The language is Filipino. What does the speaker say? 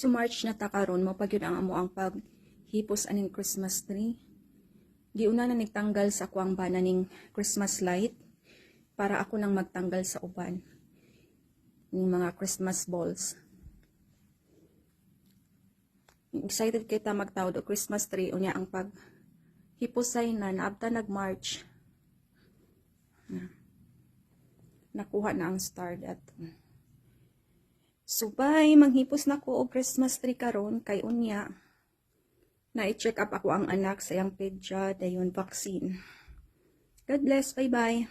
So March na ta karon mo pag yun ang amo ang paghipos aning Christmas tree. Giuna na nagtanggal sa kuang bana ning Christmas light para ako nang magtanggal sa uban ning mga Christmas balls. Excited kita magtawd og Christmas tree unya ang paghipusay na naabta nag March. Nakuha na ang star daton. So bye, manghipos na ko og Christmas tree karon kay unya na i-check up ako ang anak sa iyang pedya dayon vaccine. God bless, bye bye.